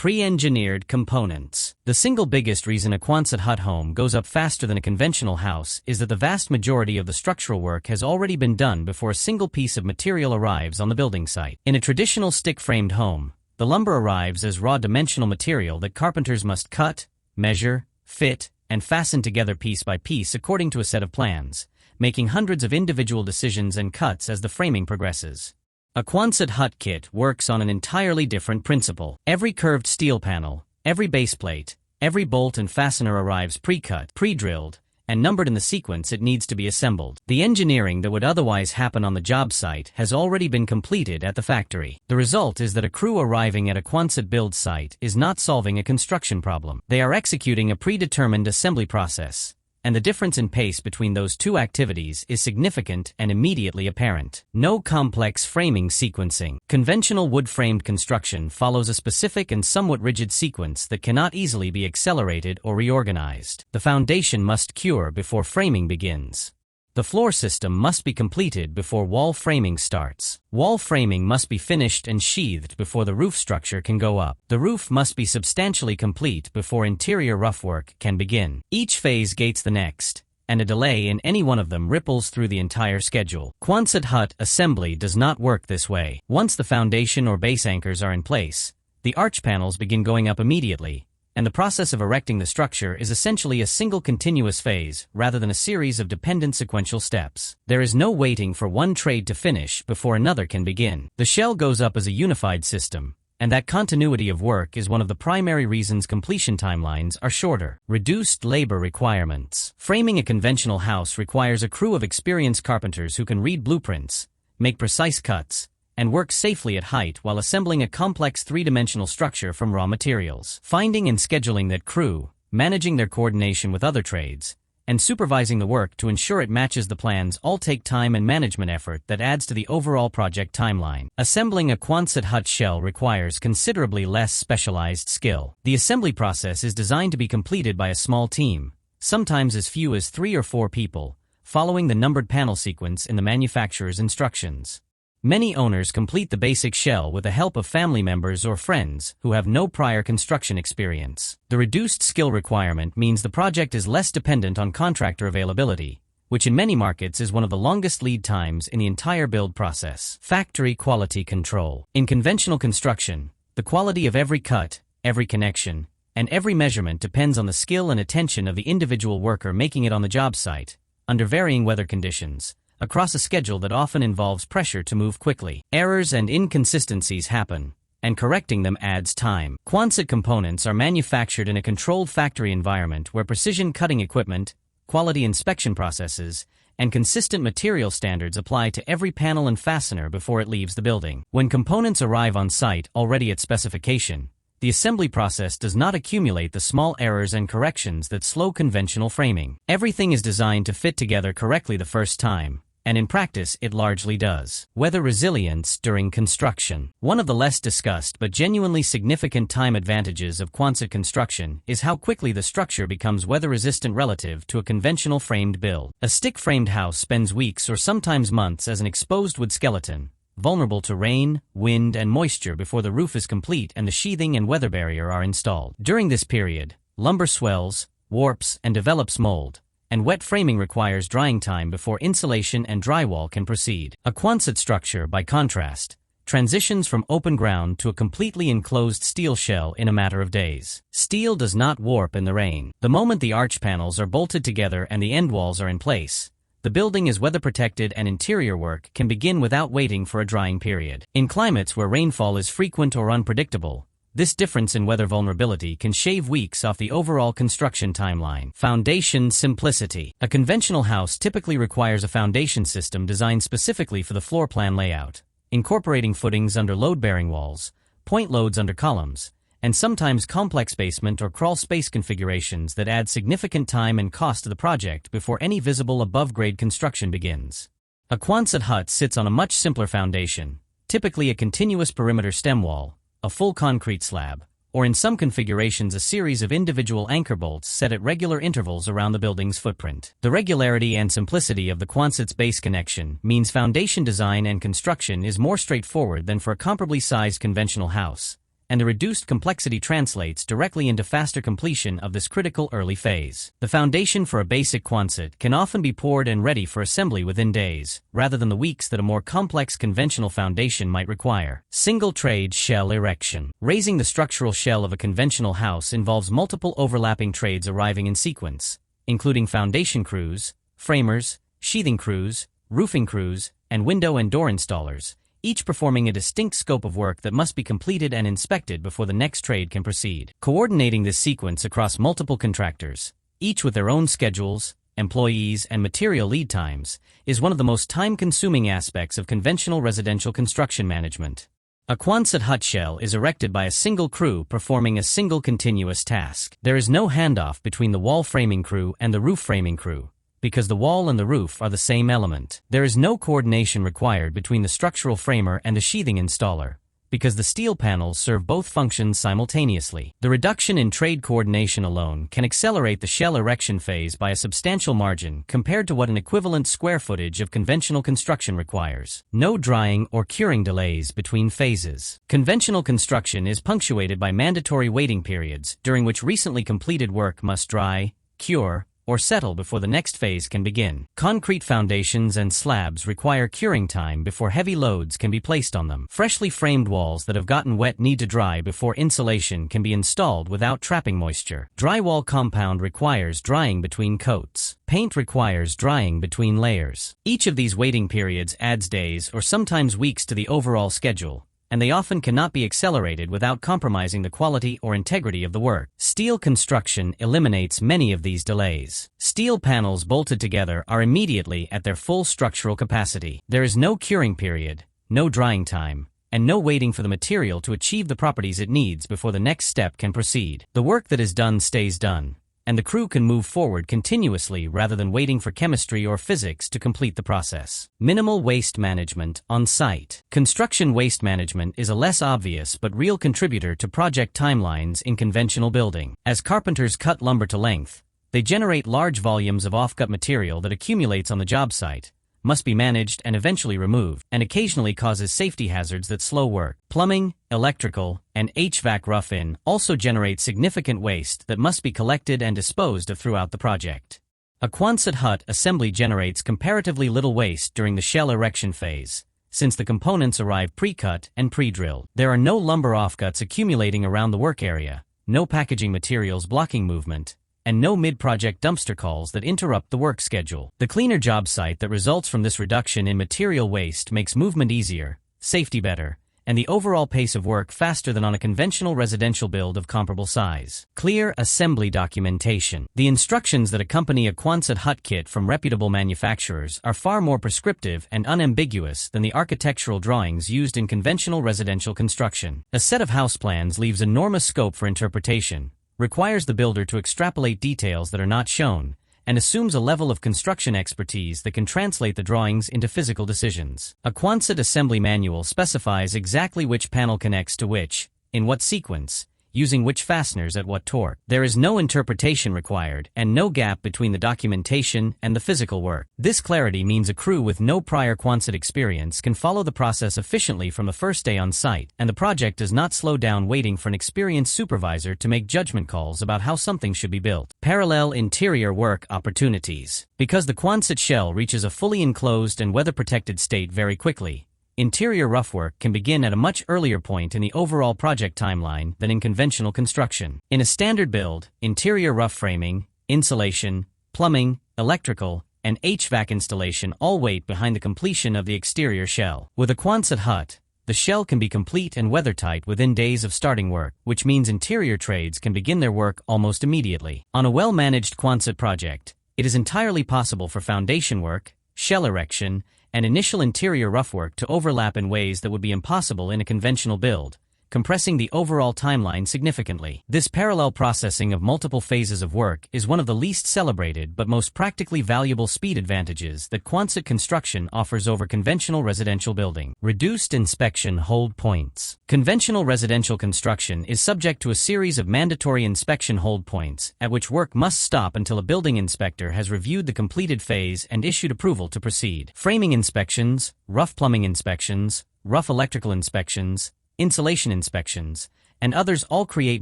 Pre-engineered components. The single biggest reason a Quonset hut home goes up faster than a conventional house is that the vast majority of the structural work has already been done before a single piece of material arrives on the building site. In a traditional stick-framed home, the lumber arrives as raw dimensional material that carpenters must cut, measure, fit, and fasten together piece by piece according to a set of plans, making hundreds of individual decisions and cuts as the framing progresses. A Quonset hut kit works on an entirely different principle. Every curved steel panel, every base plate, every bolt and fastener arrives pre-cut, pre-drilled, and numbered in the sequence it needs to be assembled. The engineering that would otherwise happen on the job site has already been completed at the factory. The result is that a crew arriving at a Quonset build site is not solving a construction problem. They are executing a predetermined assembly process, and the difference in pace between those two activities is significant and immediately apparent. No complex framing sequencing. Conventional wood-framed construction follows a specific and somewhat rigid sequence that cannot easily be accelerated or reorganized. The foundation must cure before framing begins. The floor system must be completed before wall framing starts. Wall framing must be finished and sheathed before the roof structure can go up. The roof must be substantially complete before interior rough work can begin. Each phase gates the next, and a delay in any one of them ripples through the entire schedule. Quonset hut assembly does not work this way. Once the foundation or base anchors are in place, the arch panels begin going up immediately, and the process of erecting the structure is essentially a single continuous phase rather than a series of dependent sequential steps. There is no waiting for one trade to finish before another can begin. The shell goes up as a unified system, and that continuity of work is one of the primary reasons completion timelines are shorter. Reduced labor requirements. Framing a conventional house requires a crew of experienced carpenters who can read blueprints, make precise cuts, and work safely at height while assembling a complex three-dimensional structure from raw materials. Finding and scheduling that crew, managing their coordination with other trades, and supervising the work to ensure it matches the plans all take time and management effort that adds to the overall project timeline. Assembling a Quonset hut shell requires considerably less specialized skill. The assembly process is designed to be completed by a small team, sometimes as few as 3 or 4 people, following the numbered panel sequence in the manufacturer's instructions. Many owners complete the basic shell with the help of family members or friends who have no prior construction experience. The reduced skill requirement means the project is less dependent on contractor availability, which in many markets is one of the longest lead times in the entire build process. Factory quality control. In conventional construction, the quality of every cut, every connection, and every measurement depends on the skill and attention of the individual worker making it on the job site, under varying weather conditions, across a schedule that often involves pressure to move quickly. Errors and inconsistencies happen, and correcting them adds time. Quonset components are manufactured in a controlled factory environment where precision cutting equipment, quality inspection processes, and consistent material standards apply to every panel and fastener before it leaves the building. When components arrive on site already at specification, the assembly process does not accumulate the small errors and corrections that slow conventional framing. Everything is designed to fit together correctly the first time, and in practice it largely does. Weather resilience during construction. One of the less discussed but genuinely significant time advantages of Quonset construction is how quickly the structure becomes weather-resistant relative to a conventional framed build. A stick-framed house spends weeks or sometimes months as an exposed wood skeleton, vulnerable to rain, wind, and moisture before the roof is complete and the sheathing and weather barrier are installed. During this period, lumber swells, warps, and develops mold, and wet framing requires drying time before insulation and drywall can proceed. A Quonset structure, by contrast, transitions from open ground to a completely enclosed steel shell in a matter of days. Steel does not warp in the rain. The moment the arch panels are bolted together and the end walls are in place, the building is weather protected and interior work can begin without waiting for a drying period. In climates where rainfall is frequent or unpredictable, this difference in weather vulnerability can shave weeks off the overall construction timeline. Foundation simplicity. A conventional house typically requires a foundation system designed specifically for the floor plan layout, incorporating footings under load-bearing walls, point loads under columns, and sometimes complex basement or crawl space configurations that add significant time and cost to the project before any visible above-grade construction begins. A Quonset hut sits on a much simpler foundation, typically a continuous perimeter stem wall, a full concrete slab, or in some configurations a series of individual anchor bolts set at regular intervals around the building's footprint. The regularity and simplicity of the Quonset's base connection means foundation design and construction is more straightforward than for a comparably sized conventional house, and the reduced complexity translates directly into faster completion of this critical early phase. The foundation for a basic Quonset can often be poured and ready for assembly within days, rather than the weeks that a more complex conventional foundation might require. Single-trade shell erection. Raising the structural shell of a conventional house involves multiple overlapping trades arriving in sequence, including foundation crews, framers, sheathing crews, roofing crews, and window and door installers, each performing a distinct scope of work that must be completed and inspected before the next trade can proceed. Coordinating this sequence across multiple contractors, each with their own schedules, employees, and material lead times, is one of the most time-consuming aspects of conventional residential construction management. A Quonset hut shell is erected by a single crew performing a single continuous task. There is no handoff between the wall framing crew and the roof framing crew, because the wall and the roof are the same element. There is no coordination required between the structural framer and the sheathing installer, because the steel panels serve both functions simultaneously. The reduction in trade coordination alone can accelerate the shell erection phase by a substantial margin compared to what an equivalent square footage of conventional construction requires. No drying or curing delays between phases. Conventional construction is punctuated by mandatory waiting periods during which recently completed work must dry, cure, or settle before the next phase can begin. Concrete foundations and slabs require curing time before heavy loads can be placed on them. Freshly framed walls that have gotten wet need to dry before insulation can be installed without trapping moisture. Drywall compound requires drying between coats. Paint requires drying between layers. Each of these waiting periods adds days or sometimes weeks to the overall schedule, and they often cannot be accelerated without compromising the quality or integrity of the work. Steel construction eliminates many of these delays. Steel panels bolted together are immediately at their full structural capacity. There is no curing period, no drying time, and no waiting for the material to achieve the properties it needs before the next step can proceed. The work that is done stays done, and the crew can move forward continuously rather than waiting for chemistry or physics to complete the process. Minimal waste management on site. Construction waste management is a less obvious but real contributor to project timelines in conventional building. As carpenters cut lumber to length, they generate large volumes of off-cut material that accumulates on the job site, must be managed and eventually removed, and occasionally causes safety hazards that slow work. Plumbing, electrical, and HVAC rough-in also generate significant waste that must be collected and disposed of throughout the project. A Quonset hut assembly generates comparatively little waste during the shell erection phase, since the components arrive pre-cut and pre-drilled. There are no lumber offcuts accumulating around the work area, no packaging materials blocking movement, and no mid-project dumpster calls that interrupt the work schedule. The cleaner job site that results from this reduction in material waste makes movement easier, safety better, and the overall pace of work faster than on a conventional residential build of comparable size. Clear assembly documentation. The instructions that accompany a Quonset hut kit from reputable manufacturers are far more prescriptive and unambiguous than the architectural drawings used in conventional residential construction. A set of house plans leaves enormous scope for interpretation, requires the builder to extrapolate details that are not shown, and assumes a level of construction expertise that can translate the drawings into physical decisions. A Quonset assembly manual specifies exactly which panel connects to which, in what sequence, using which fasteners at what torque. There is no interpretation required and no gap between the documentation and the physical work. This clarity means a crew with no prior Quonset experience can follow the process efficiently from the first day on site, and the project does not slow down waiting for an experienced supervisor to make judgment calls about how something should be built. Parallel interior work opportunities. Because the Quonset shell reaches a fully enclosed and weather-protected state very quickly, interior rough work can begin at a much earlier point in the overall project timeline than in conventional construction. In a standard build, interior rough framing, insulation, plumbing, electrical, and HVAC installation all wait behind the completion of the exterior shell. With a Quonset hut, the shell can be complete and weather-tight within days of starting work, which means interior trades can begin their work almost immediately. On a well-managed Quonset project, it is entirely possible for foundation work, shell erection, and initial interior rough work to overlap in ways that would be impossible in a conventional build, compressing the overall timeline significantly. This parallel processing of multiple phases of work is one of the least celebrated but most practically valuable speed advantages that Quonset construction offers over conventional residential building. Reduced inspection hold points. Conventional residential construction is subject to a series of mandatory inspection hold points at which work must stop until a building inspector has reviewed the completed phase and issued approval to proceed. Framing inspections, rough plumbing inspections, rough electrical inspections, insulation inspections, and others all create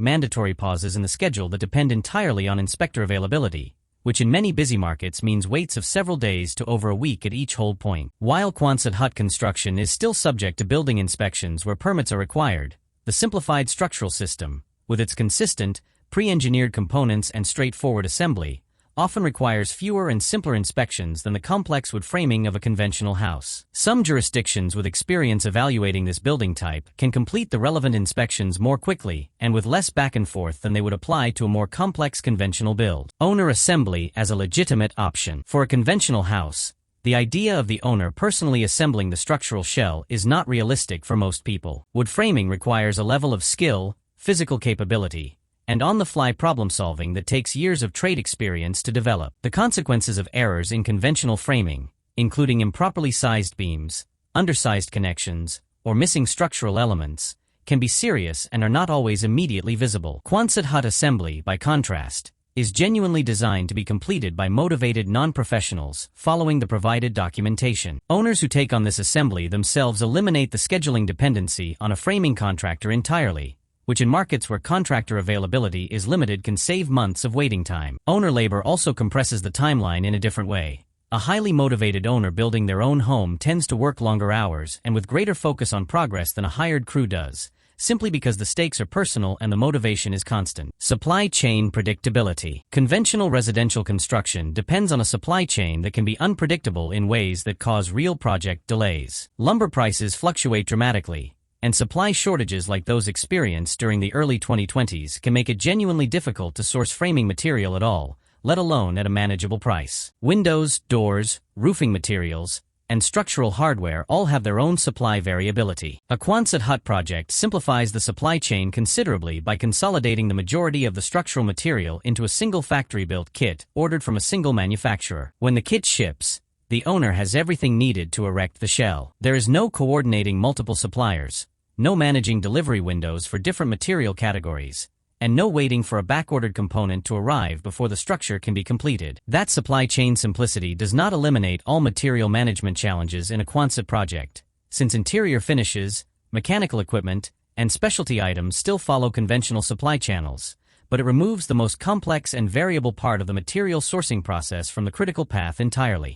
mandatory pauses in the schedule that depend entirely on inspector availability, which in many busy markets means waits of several days to over a week at each hold point. While Quonset hut construction is still subject to building inspections where permits are required, the simplified structural system, with its consistent, pre-engineered components and straightforward assembly, often requires fewer and simpler inspections than the complex wood framing of a conventional house. Some jurisdictions with experience evaluating this building type can complete the relevant inspections more quickly and with less back and forth than they would apply to a more complex conventional build. Owner assembly as a legitimate option. For a conventional house, the idea of the owner personally assembling the structural shell is not realistic for most people. Wood framing requires a level of skill, physical capability, and on-the-fly problem-solving that takes years of trade experience to develop. The consequences of errors in conventional framing, including improperly sized beams, undersized connections, or missing structural elements, can be serious and are not always immediately visible. Quonset hut assembly, by contrast, is genuinely designed to be completed by motivated non-professionals following the provided documentation. Owners who take on this assembly themselves eliminate the scheduling dependency on a framing contractor entirely, which in markets where contractor availability is limited can save months of waiting time. Owner labor also compresses the timeline in a different way. A highly motivated owner building their own home tends to work longer hours and with greater focus on progress than a hired crew does, simply because the stakes are personal and the motivation is constant. Supply chain predictability. Conventional residential construction depends on a supply chain that can be unpredictable in ways that cause real project delays. Lumber prices fluctuate dramatically, and supply shortages like those experienced during the early 2020s can make it genuinely difficult to source framing material at all, let alone at a manageable price. Windows, doors, roofing materials, and structural hardware all have their own supply variability. A Quonset hut project simplifies the supply chain considerably by consolidating the majority of the structural material into a single factory-built kit ordered from a single manufacturer. When the kit ships, the owner has everything needed to erect the shell. There is no coordinating multiple suppliers, no managing delivery windows for different material categories, and no waiting for a back-ordered component to arrive before the structure can be completed. That supply chain simplicity does not eliminate all material management challenges in a Quonset project, since interior finishes, mechanical equipment, and specialty items still follow conventional supply channels, but it removes the most complex and variable part of the material sourcing process from the critical path entirely.